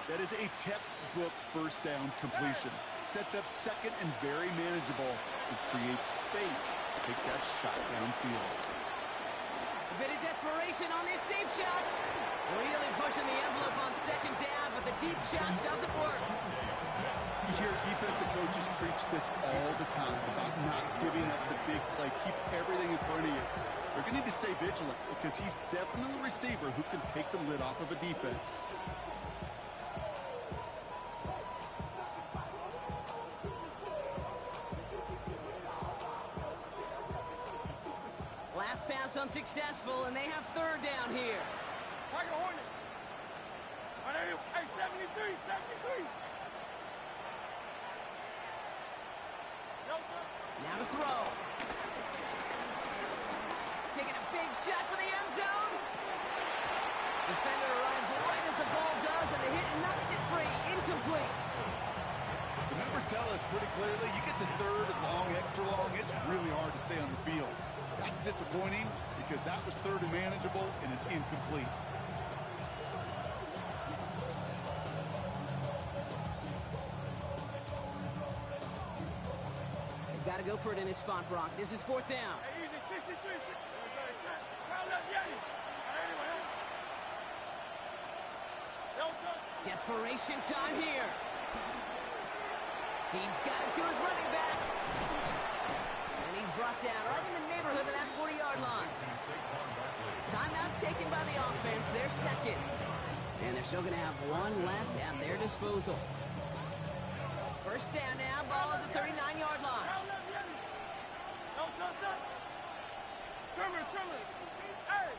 That is a textbook first down completion. Sets up second and very manageable and creates space to take that shot downfield. A bit of desperation on this deep shot. Really pushing the envelope on 2nd down, but the deep shot doesn't work. You hear defensive coaches preach this all the time about not giving up the big play. Keep everything in front of you. They're going to need to stay vigilant because he's definitely a receiver who can take the lid off of a defense. Last pass unsuccessful, and they have 3rd down here. Tiger Hornet. Hey, 73, 73. Now to throw. Taking a big shot for the end zone. Defender arrives right as the ball does, and the hit knocks it free. Incomplete. The numbers tell us pretty clearly, you get to 3rd and long, extra long, it's really hard to stay on the field. That's disappointing because that was 3rd and manageable and an incomplete. They've got to go for it in his spot, Brock. This is 4th down. Hey, easy, 63. Foul left, Yanni. Anyway, Desperation time here. He's got it to his running back. And he's brought down right in the neighborhood of that 40-yard line. Timeout taken by the offense. They're 2nd. And they're still going to have 1 left at their disposal. 1st down now, ball at the 39-yard line. foul left, Yanni. Trimmer. Hey.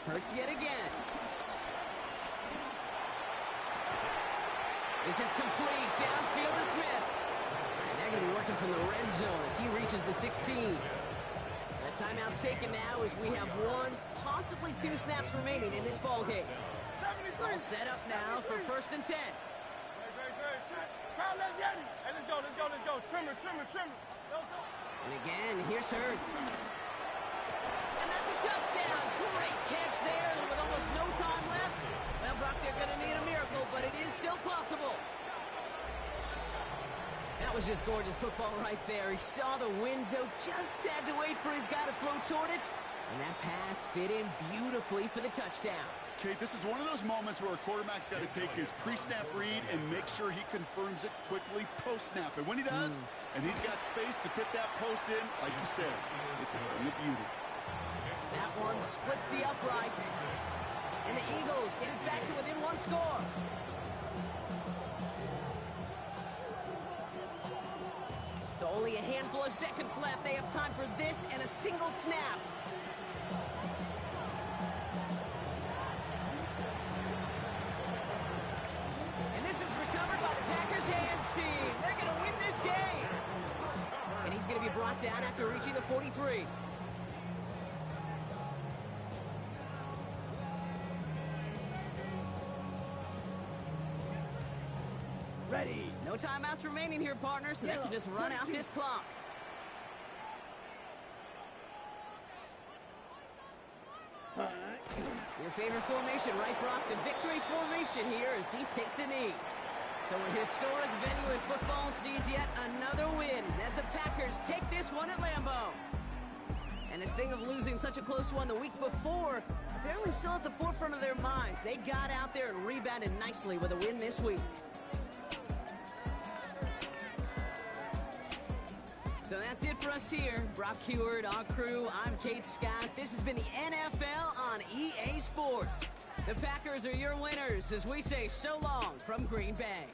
Hurts yet again. This is complete. Downfield to Smith. And they're going to be working from the red zone as he reaches the 16. That timeout's taken now as we have 1, possibly 2 snaps remaining in this ball game. All set up now for 1st and 10. Foul left, Yanni. Hey, let's go. Trimmer. And again, here's Hurts. And that's a touchdown. Great catch there with almost no time left. Well, Brock, they're going to need a miracle, but it is still possible. That was just gorgeous football right there. He saw the window, just had to wait for his guy to flow toward it. And that pass fit in beautifully for the touchdown. Kate, this is one of those moments where a quarterback's got to take his pre-snap read and make sure he confirms it quickly post-snap. And when he does, and he's got space to fit that post in, like you said, it's a thing of beauty. That one splits the uprights. And the Eagles get it back to within 1 score. So only a handful of seconds left. They have time for this and a single snap. And this is recovered by the Packers hands team. They're going to win this game. And he's going to be brought down after reaching the 43. Ready. No timeouts remaining here, partner, so they can just run out this clock. Your favorite formation, right, Brock? The victory formation here as he takes a knee. So a historic venue in football sees yet another win as the Packers take this one at Lambeau. And the sting of losing such a close one the week before, apparently still at the forefront of their minds. They got out there and rebounded nicely with a win this week. So that's it for us here. Brock Heward, our crew, I'm Kate Scott. This has been the NFL on EA Sports. The Packers are your winners as we say so long from Green Bay.